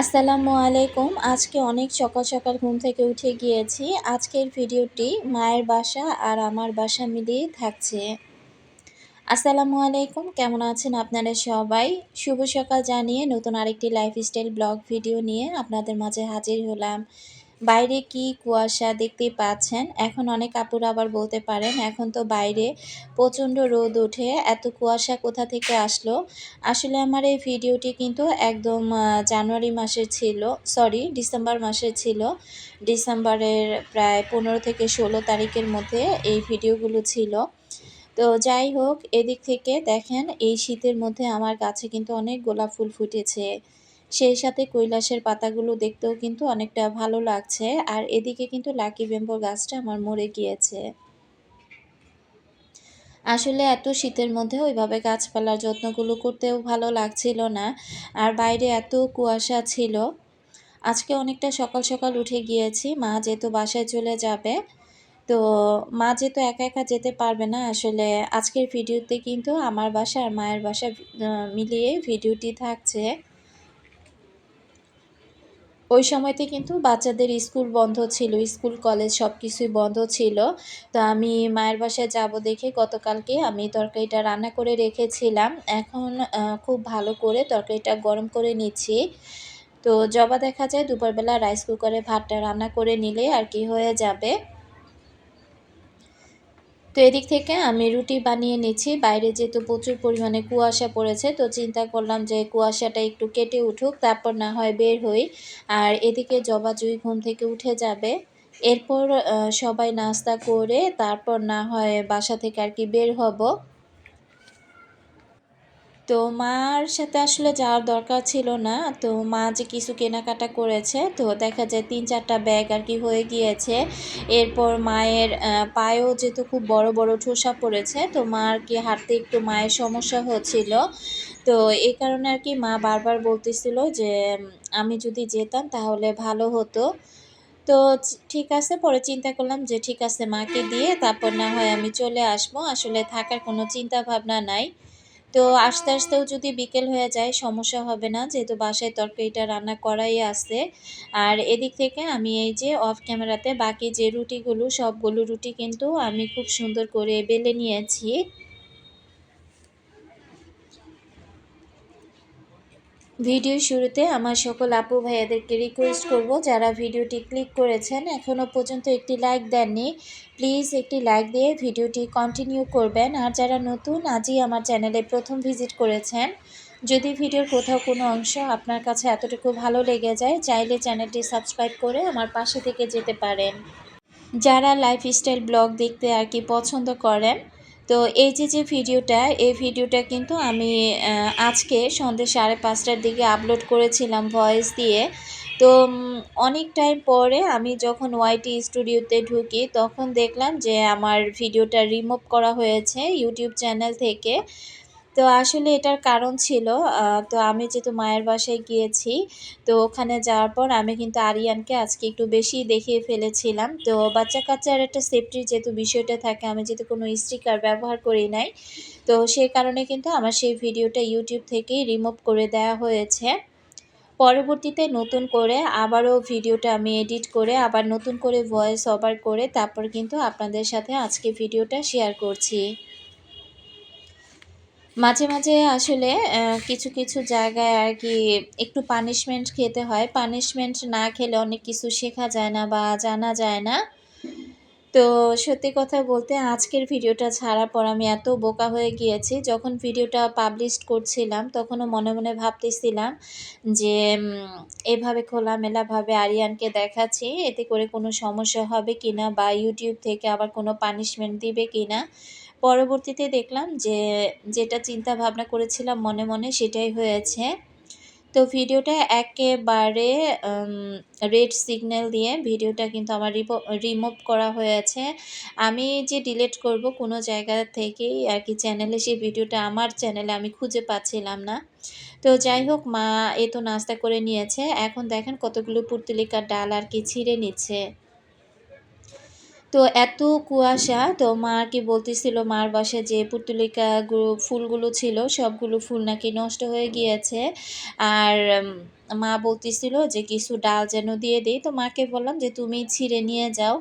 আসসালামু আলাইকুম। আজকে অনেক সকাল, সকাল ঘুম থেকে উঠে গিয়েছি। আজকের ভিডিওটি মায়ের বাসা আর আমার বাসা মিলিয়ে থাকছে। আসসালামু আলাইকুম। কেমন আছেন আপনারা সবাই? শুভ সকাল জানিয়ে নতুন আরেকটি লাইফস্টাইল ব্লগ ভিডিও নিয়ে আপনাদের মাঝে হাজির হলাম। বাইরে কি কুয়াশা দেখতেই পাচ্ছেন। এখন অনেক আপুরা আবার বলতে পারেন, এখন তো বাইরে প্রচণ্ড রোদ ওঠে, এত কুয়াশা কোথা থেকে আসলো? আসলে আমার এই ভিডিওটি কিন্তু একদম জানুয়ারি মাসের ছিল, সরি ডিসেম্বর মাসের ছিল। ডিসেম্বরের প্রায় ১৫ থেকে ১৬ তারিখের মধ্যে এই ভিডিওগুলো ছিল। তো যাই হোক, এদিক থেকে দেখেন এই শীতের মধ্যে আমার গাছে কিন্তু অনেক গোলাপ ফুল ফুটেছে। সেই সাথে কৈলাসের পাতাগুলো দেখতেও কিন্তু অনেকটা ভালো লাগছে। আর এদিকে কিন্তু লাকি বেম্বো গাছটা আমার মরে গিয়েছে। আসলে এত শীতের মধ্যে ওইভাবে গাছপালার যত্নগুলো করতেও ভালো লাগছিল না। আর বাইরে এত কুয়াশা ছিল। আজকে অনেকটা সকাল, সকাল উঠে গিয়েছি। মা যেহেতু বাসায় চলে যাবে, তো মা যেহেতু একা, একা যেতে পারবে না, আসলে আজকের ভিডিওতে কিন্তু আমার বাসা আর মায়ের বাসা মিলিয়ে ভিডিওটি থাকছে। ওই সময়তে কিন্তু বাচ্চাদের স্কুল বন্ধ ছিল, স্কুল কলেজ সব কিছুই বন্ধ ছিল। তো আমি মায়ের বাসায় যাব দেখে গতকালকে আমি তরকারিটা রান্না করে রেখেছিলাম। এখন খুব ভালো করে তরকারিটা গরম করে নিচ্ছি। তো জবা দেখা যায় দুপুরবেলা রাইস কুকারে ভাতটা রান্না করে নিলে আর কি হয়ে যাবে। তো এদিক থেকে আমি রুটি বানিয়ে নিচ্ছি। বাইরে যেহেতু প্রচুর পরিমাণে কুয়াশা পড়েছে, তো চিন্তা করলাম যে কুয়াশাটা একটু কেটে উঠুক, তারপর না হয় বের হই। আর এদিকে জবা জুঁই ঘুম থেকে উঠে যাবে। এরপর সবাই নাস্তা করে তারপর না হয় বাসা থেকে আর কি বের হব। তো মার সাথে আসলে যাওয়ার দরকার ছিল না। তো মা যে কিছু কেনাকাটা করেছে, তো দেখা যায় ৩-৪টা ব্যাগ আর কি হয়ে গিয়েছে। এরপর মায়ের পায়েও যেহেতু খুব বড়, বড় ঠোসা পড়েছে, তো মা আর কি হাঁটতে একটু মায়ের সমস্যা হচ্ছিল। তো এই কারণে আর কি মা বারবার বলতেছিল যে আমি যদি যেতাম তাহলে ভালো হতো। তো ঠিক আছে, পরে চিন্তা করলাম যে ঠিক আছে মাকে দিয়ে তারপর না হয় আমি চলে আসবো। আসলে থাকার কোনো চিন্তা ভাবনা নাই। তো আসতে, আসতেও যদি বিকেল হয়ে যায় সমস্যা হবে না, যেহেতু বাসায় তরকারিটা রান্না করাই আছে। আর এদিক থেকে আমি এই যে অফ ক্যামেরাতে বাকি যে রুটিগুলো সবগুলো রুটি কিন্তু আমি খুব সুন্দর করে বেলে নিয়েছি। ভিডিওর শুরুতে আমার সকল আপু ভাইয়াদেরকে রিকোয়েস্ট করব, যারা ভিডিওটি ক্লিক করেছেন এখনও পর্যন্ত একটি লাইক দেননি, প্লিজ একটি লাইক দিয়ে ভিডিওটি কন্টিনিউ করবেন। আর যারা নতুন আজই আমার চ্যানেলে প্রথম ভিজিট করেছেন, যদি ভিডিওর কোথাও কোনো অংশ আপনার কাছে এতটুকু ভালো লেগে যায়, চাইলে চ্যানেলটি সাবস্ক্রাইব করে আমার পাশে থেকে যেতে পারেন। যারা লাইফস্টাইল ব্লগ দেখতে আর কি পছন্দ করেন, তো এই যে ভিডিওটা, এই ভিডিওটা কিন্তু আমি আজকে সন্ধ্যে 5:30টার দিকে আপলোড করেছিলাম ভয়েস দিয়ে। তো অনেক টাইম পরে আমি যখন ওয়াইটি স্টুডিওতে ঢুকি, তখন দেখলাম যে আমার ভিডিওটা রিমুভ করা হয়েছে ইউটিউব চ্যানেল থেকে। তো আসলে এটার কারণ ছিল, তো আমি যেহেতু মায়ের বাসায় গিয়েছি, তো ওখানে যাওয়ার পর আমি কিন্তু আরিয়ানকে আজকে একটু বেশিই দেখিয়ে ফেলেছিলাম। তো বাচ্চা-কাচ্চার একটা সেফটির যেহেতু বিষয়টা থাকে, আমি যেহেতু কোনো স্টিকার ব্যবহার করি নাই, তো সেই কারণে কিন্তু আমার সেই ভিডিওটা ইউটিউব থেকেই রিমুভ করে দেওয়া হয়েছে। পরবর্তীতে নতুন করে আবারও ভিডিওটা আমি এডিট করে আবার নতুন করে ভয়েস ওভার করে তারপর কিন্তু আপনাদের সাথে আজকে ভিডিওটা শেয়ার করছি। মাঝে, মাঝে আসলে কিছু, কিছু জায়গায় আর কি একটু পানিশমেন্ট খেতে হয়। পানিশমেন্ট না খেলে অনেক কিছু শেখা যায় না বা জানা যায় না। তো সত্যি কথা বলতে আজকের ভিডিওটা ছাড়ার পর আমি এত বোকা হয়ে গিয়েছি। যখন ভিডিওটা পাবলিশ করছিলাম তখনও মনে, মনে ভাবতেছিলাম যে এভাবে খোলামেলাভাবে আরিয়ানকে দেখাচ্ছি, এতে করে কোনো সমস্যা হবে কিনা বা ইউটিউব থেকে আবার কোনো পানিশমেন্ট দিবে কিনা। পরবর্তীতে দেখলাম যে যেটা চিন্তা ভাবনা করেছিলাম মনে, মনে সেটাই হয়েছে। তো ভিডিওটা একেবারে আম রেড সিগন্যাল দিয়ে ভিডিওটা কিন্তু আমার রিমুভ করা হয়েছে। আমি যে ডিলিট করব কোনো জায়গা থেকেই আর কি চ্যানেলে, সেই ভিডিওটা আমার চ্যানেলে আমি খুঁজে পাচ্ছিলাম না। তো যাই হোক, মা এই তো নাস্তা করে নিয়েছে। এখন দেখেন কতগুলো পুর্তলিকার ডাল আর কি ছিঁড়ে নিচ্ছে। তো এত কুয়াশা, তো মা আর কি বলতেছিল মার বাসায় যে পুর্তলিকা ফুলগুলো ছিল সবগুলো ফুল নাকি নষ্ট হয়ে গিয়েছে। আর মা বলতেছিল যে কিছু ডাল যেন দিয়ে দিই, তো মাকে বললাম যে তুমি ছিঁড়ে নিয়ে যাও।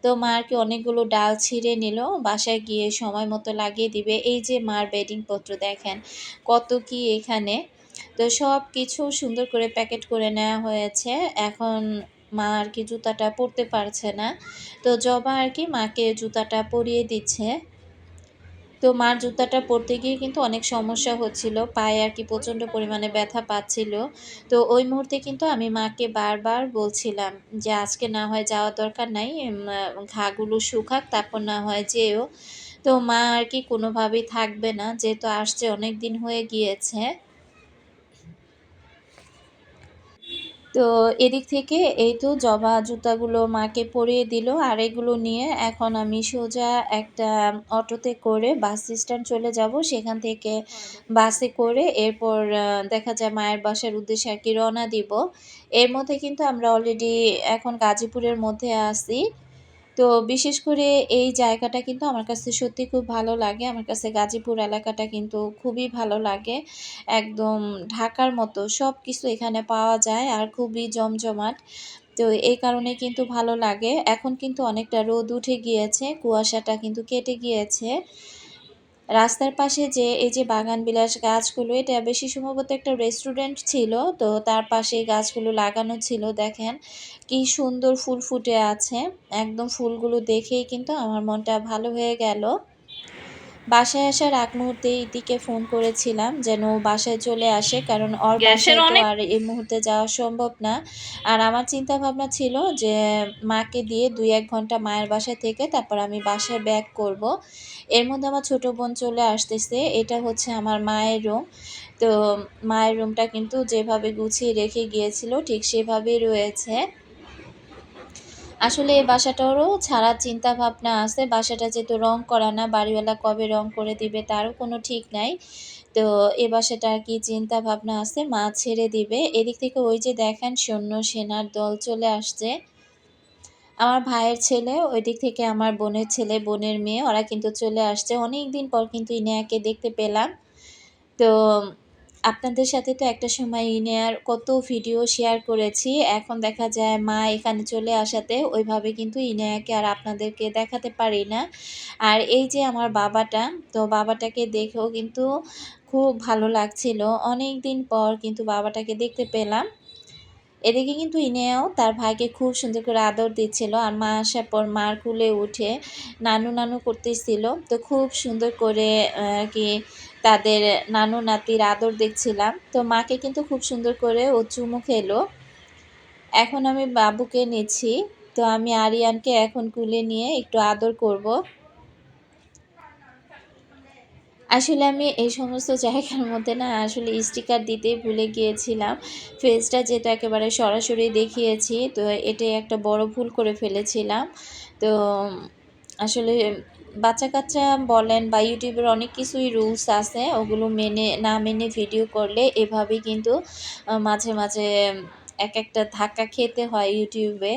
তো মা আর কি অনেকগুলো ডাল ছিঁড়ে নিল, বাসায় গিয়ে সময় মতো লাগিয়ে দিবে। এই যে মার বেডিংপত্র দেখেন কত কি এখানে। তো সব কিছু সুন্দর করে প্যাকেট করে নেওয়া হয়েছে। এখন মা আর কি জুতাটা পরতে পারছে না, তো জবা আর কি মাকে জুতাটা পরিয়ে দিচ্ছে। তো মার জুতাটা পরতে গিয়ে কিন্তু অনেক সমস্যা হচ্ছিল, পায়ে আর কি প্রচণ্ড পরিমাণে ব্যথা পাচ্ছিল। তো ওই মুহূর্তে কিন্তু আমি মাকে বারবার বলছিলাম যে আজকে না হয় যাওয়ার দরকার নাই, ঘাগুলো শুকাক তারপর না হয় যেও। তো মা আর কি কোনোভাবেই থাকবে না, যেহেতু আসছে অনেক দিন হয়ে গিয়েছে। তো এদিক থেকে এই তো জবা জুতাগুলো মাকে পরিয়ে দিল, আর এগুলো নিয়ে এখন আমি সোজা একটা অটোতে করে বাস স্ট্যান্ড চলে যাব। সেখান থেকে বাসে করে এরপর দেখা যায় মায়ের বাসার উদ্দেশ্যে আর কি রওনা দিব। এর মধ্যে কিন্তু আমরা অলরেডি এখন গাজীপুরের মধ্যে আছি। তো বিশেষ করে এই জায়গাটা কিন্তু আমার কাছে সত্যি খুব ভালো লাগে। আমার কাছে গাজীপুর এলাকাটা কিন্তু খুবই ভালো লাগে। একদম ঢাকার মতো সবকিছু এখানে পাওয়া যায় আর খুবই জমজমাট। তো এই কারণে কিন্তু ভালো লাগে। এখন কিন্তু অনেকটা রোদ উঠে গিয়েছে, কুয়াশাটা কিন্তু কেটে গিয়েছে। রাস্তার পাশে যে এই যে বাগানবিলাস গাছগুলো, এটা বেশি সম্ভবত একটা রেস্টুরেন্ট ছিল। তো তার পাশে গাছগুলো লাগানো ছিল, দেখেন কি সুন্দর ফুল ফুটে আছে। একদম ফুলগুলো দেখেই কিন্তু আমার মনটা ভালো হয়ে গেল। বাসায় আসার আগ মুহূর্তে ইতিকে ফোন করেছিলাম যেন ও বাসায় চলে আসে, কারণ ওর বাসায় তো আর এই মুহূর্তে যাওয়া সম্ভব না। আর আমার চিন্তা ভাবনা ছিল যে মাকে দিয়ে ২-১ ঘন্টা মায়ের বাসায় থেকে তারপর আমি বাসায় ব্যাক করব। এর মধ্যে আমার ছোট বোন চলে আসতেছে। এটা হচ্ছে আমার মায়ের রুম। তো মায়ের রুমটা কিন্তু যেভাবে গুছিয়ে রেখে গিয়েছিল ঠিক সেভাবেই রয়েছে। আসলে এই বাসাটারও ছাড়ার চিন্তা ভাবনা আছে। বাসাটা যেহেতু রং করা না, বাড়িওয়ালা কবে রং করে দিবে তারও কোনো ঠিক নাই। তো এ বাসাটা আর কি চিন্তা ভাবনা আছে, মা ছেড়ে দিবে। এদিক থেকে ওই যে দেখেন সৈন্য সেনার দল চলে আসছে। আমার ভাইয়ের ছেলে, ওই দিক থেকে আমার বোনের ছেলে, বোনের মেয়ে, ওরা কিন্তু চলে আসছে। অনেকদিন পর কিন্তু ইনায়াকে দেখতে পেলাম। তো আপনাদের সাথে তো একটা সময় ইনায়ার কত ভিডিও শেয়ার করেছি। এখন দেখা যায় মা এখানে চলে আসাতে ওইভাবে কিন্তু ইনায়াকে আর আপনাদেরকে দেখাতে পারি না। আর এই যে আমার বাবাটা, তো বাবাটাকে দেখেও কিন্তু খুব ভালো লাগছিল। অনেকদিন পর কিন্তু বাবাটাকে দেখতে পেলাম। এদিকে কিন্তু ইনেও তার ভাইকে খুব সুন্দর করে আদর দিচ্ছিল, আর মা আসার পর মার কোলে উঠে নানু নানু করতেছিল। তো খুব সুন্দর করে আর কি তাদের নানু নাতির আদর দেখছিলাম। তো মাকে কিন্তু খুব সুন্দর করে ও চুমু খেলো। এখন আমি বাবুকে নিচ্ছি। তো আমি আরিয়ানকে এখন কোলে নিয়ে একটু আদর করব। আসলে আমি এই সমস্ত জায়গার মধ্যে না আসলে স্টিকার দিতেই ভুলে গিয়েছিলাম। ফেসটা যেহেতু একেবারে সরাসরি দেখিয়েছি, তো এটাই একটা বড় ভুল করে ফেলেছিলাম। তো আসলে বাচ্চা-কাচ্চা বলেন বা ইউটিউবের অনেক কিছুই রুলস আছে, ওগুলো মেনে না মেনে ভিডিও করলে এভাবেই কিন্তু মাঝে, মাঝে একেকটা ধাক্কা খেতে হয় ইউটিউবে।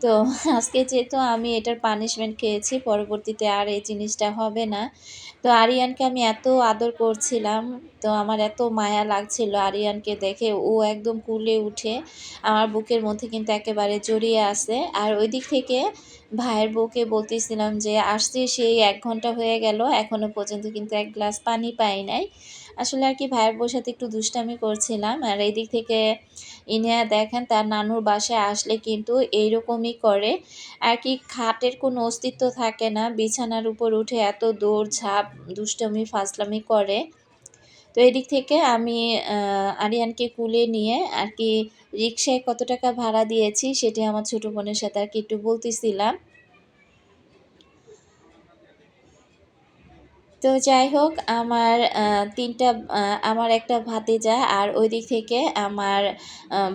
তো আজকে যেহেতু আমি এটার পানিশমেন্ট খেয়েছি, পরবর্তীতে আর এই জিনিসটা হবে না। তো আরিয়ানকে আমি এত আদর করছিলাম, তো আমার এত মায়া লাগছিল আরিয়ানকে দেখে। ও একদম কুলে উঠে আমার বুকের মধ্যে কিন্তু একেবারে জড়িয়ে আছে। আর ওই দিক থেকে ভাইয়ের বউকে বলতেছিলাম যে আসছি সেই ১ ঘন্টা হয়ে গেল, এখনো পর্যন্ত কিন্তু ১ গ্লাস পানি পাই নাই। আসলে আর কি ভাইয়ের বউর সাথে একটু দুষ্টামি করছিলাম। আর এই দিক থেকে ইনিয়া দেখেন তার নানুর বাসায় আসলে কিন্তু এইরকমই করে। আর কি খাটের কোনো অস্তিত্ব থাকে না, বিছানার উপর উঠে এত দৌড়ঝাঁপ, দুষ্টামি, ফাজলামি করে। তো এদিক থেকে আমি আরিয়ানকে কুলে নিয়ে আর কি রিক্সায় কত টাকা ভাড়া দিয়েছি সেটি আমার ছোট বোনের সাথে আর কি একটু বলতেছিলাম। তো যাই হোক আমার ৩ টা আমার একটা ভাতিজা, আর ওই দিক থেকে আমার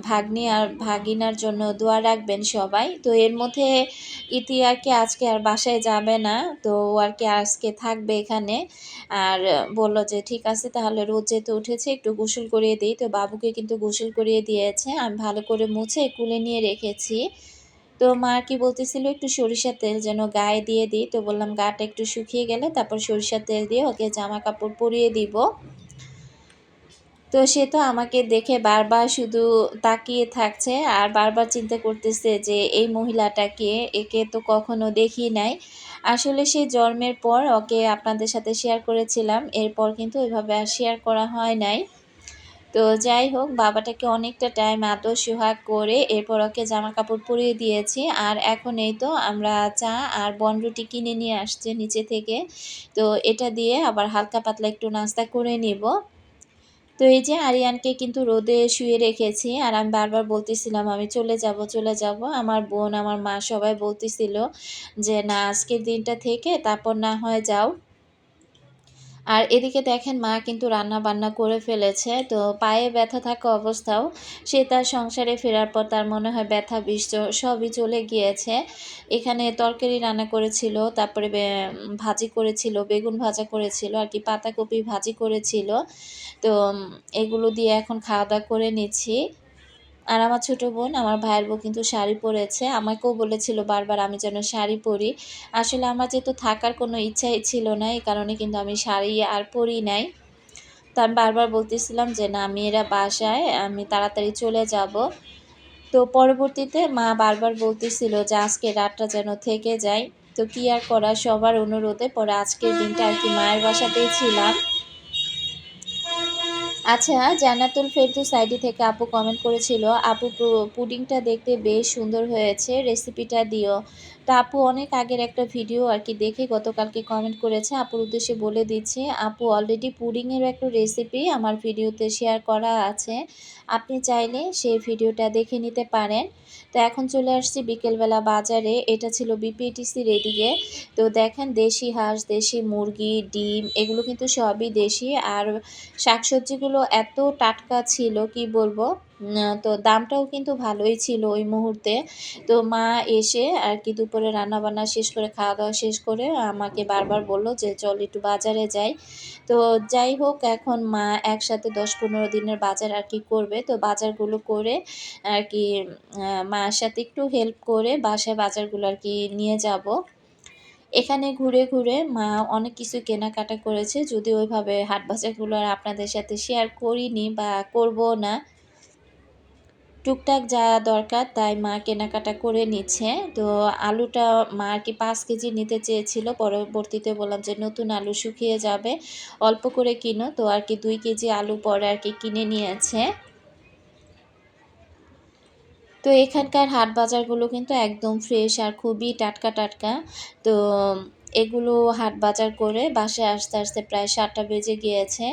ভাগ্নি আর ভাগিনার জন্য দোয়া রাখবেন সবাই। তো এর মধ্যে ইতি আর কি আজকে আর বাসায় যাবে না। তো ও আর কি আজকে থাকবে এখানে। আর বলল যে ঠিক আছে তাহলে রোদ যেহেতু উঠেছে একটু গোসল করিয়ে দিই। তো বাবুকে কিন্তু গোসল করিয়ে দিয়েছে। আমি ভালো করে মুছে কুলে নিয়ে রেখেছি। তো মা আর কি বলতেছিল একটু সরিষার তেল যেন গায়ে দিয়ে দিই। তো বললাম গাটা একটু শুকিয়ে গেলে তারপর সরিষার তেল দিয়ে ওকে জামা কাপড় পরিয়ে দিব। তো সে তো আমাকে দেখে বারবার শুধু তাকিয়ে থাকছে আর বারবার চিন্তা করতেছে যে এই মহিলাটা কে? একে তো কখনো দেখি নাই। আসলে সে জন্মের পর ওকে আপনাদের সাথে শেয়ার করেছিলাম। এরপর কিন্তু ওইভাবে আর শেয়ার করা হয় নাই। তো যাই হোক বাবাটাকে অনেকটা টাইম আদর সোহাগ করে এরপর ওকে জামাকাপড় পরিয়ে দিয়েছি। আর এখন এই তো আমরা চা আর বনরুটি কিনে নিয়ে আসছে নিচে থেকে। তো এটা দিয়ে আবার হালকা পাতলা একটু নাস্তা করে নিব। তো এই যে আরিয়ানকে কিন্তু রোদে শুইয়ে রেখেছি আর আমি বারবার বলতেছিলাম আমি চলে যাব, চলে যাব। আমার বোন, আমার মা সবাই বলতেছিল যে, "না আজকের দিনটা থেকে তারপর না হয় যাও।" আর এদিকে দেখেন মা কিন্তু রান্না-বান্না করে ফেলেছে। তো পায়ে ব্যথা থাকা অবস্থাও সে তার সংসারে ফেরার পর তার মনে হয় ব্যথা বিষ সবই চলে গিয়েছে। এখানে তরকারি রান্না করেছিল, তারপরে ভাজি করেছিল, বেগুন ভাজা করেছিল আরকি পাতাকপি ভাজি করেছিল। তো এগুলো দিয়ে এখন খাওয়া-দাওয়া করে নিচ্ছি। আর আমার ছোট বোন, আমার ভাইয়ের বউ কিন্তু শাড়ি পরেছে। আমাকেও বলেছিল বারবার আমি যেন শাড়ি পরি। আসলে আমার যেহেতু থাকার কোনো ইচ্ছাই ছিল না, এই কারণে কিন্তু আমি শাড়ি আর পরি নাই। তো আমি বারবার বলতেছিলাম যে, "না মেয়েরা বাসায়, আমি তাড়াতাড়ি চলে যাব।" তো পরবর্তীতে মা বারবার বলতেছিল যে, "আজকে রাতটা যেন থেকে যাই।" তো কি আর করা, সবার অনুরোধে পরে আজকের দিনটা আরকি মায়ের বাসাতেই ছিলাম। আচ্ছা, জান্নাতুল ফেরদৌস আইডি থেকে আপু কমেন্ট করেছিল, "আপু পুডিংটা দেখতে বেশ সুন্দর হয়েছে, রেসিপিটা দিও।" তো আপু অনেক আগের একটা ভিডিও আরকি দেখে গতকালকে কমেন্ট করেছে। আপুর উদ্দেশ্যে বলে দিচ্ছি, আপু অলরেডি পুডিংয়েরও একটা রেসিপি আমার ভিডিওতে শেয়ার করা আছে। আপনি চাইলে সেই ভিডিওটা দেখে নিতে পারেন। তো এখন চলে আসছি বিকেলবেলা বাজারে। এটা ছিল বিপিটিসির এদিকে। তো দেখেন দেশি হাঁস, দেশি মুরগি, ডিম এগুলো কিন্তু সবই দেশি। আর শাকসবজিগুলো এত টাটকা ছিল কি বলবো। তো দামটাও কিন্তু ভালোই ছিল ওই মুহূর্তে। তো মা এসে আরকি দুপুরে রান্নাবান্না শেষ করে খাওয়া-দাওয়া শেষ করে আমাকে বারবার বলল যে, "চল একটু বাজারে যাই।" তো যাই হোক এখন মা একসাথে ১০-১৫ দিনের বাজার আরকি করবে। তো বাজারগুলো করে আরকি মার সাথে একটু হেল্প করে বাসায় বাজারগুলো আরকি নিয়ে যাব। এখানে ঘুরে, ঘুরে মা অনেক কিছু কেনাকাটা করেছে। যদিও ওইভাবে হাট বাজারগুলো আর আপনাদের সাথে শেয়ার করিনি বা করবও না। টুকটাক যা দরকার তাই মা কেনাকাটা করে নিচ্ছে। তো আলুটা মা আরকি ৫ কেজি নিতে চেয়েছিল। পরবর্তীতে বললাম যে, "নতুন আলু শুকিয়ে যাবে। অল্প করে কিনো।" তো আরকি ২ কেজি আলু পরে আরকি কিনে নিয়েছে। তো এখানকার হাট বাজারগুলো কিন্তু একদম ফ্রেশ আর খুবই টাটকা, টাটকা। তো এগুলো হাট বাজার করে বাসায় আসতে, আসতে প্রায় ৭টা বেজে গিয়েছে।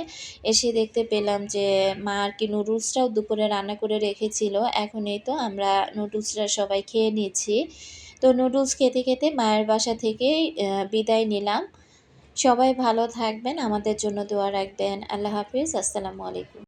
এসে দেখতে পেলাম যে মা আরকি নুডলসটাও দুপুরে রান্না করে রেখেছিল। এখন এই তো আমরা নুডলসটা সবাই খেয়ে নিচ্ছি। তো নুডলস খেতে, খেতে মায়ের বাসা থেকেই বিদায় নিলাম। সবাই ভালো থাকবেন, আমাদের জন্য দোয়া রাখবেন। আল্লাহ হাফিজ। আসসালামু আলাইকুম।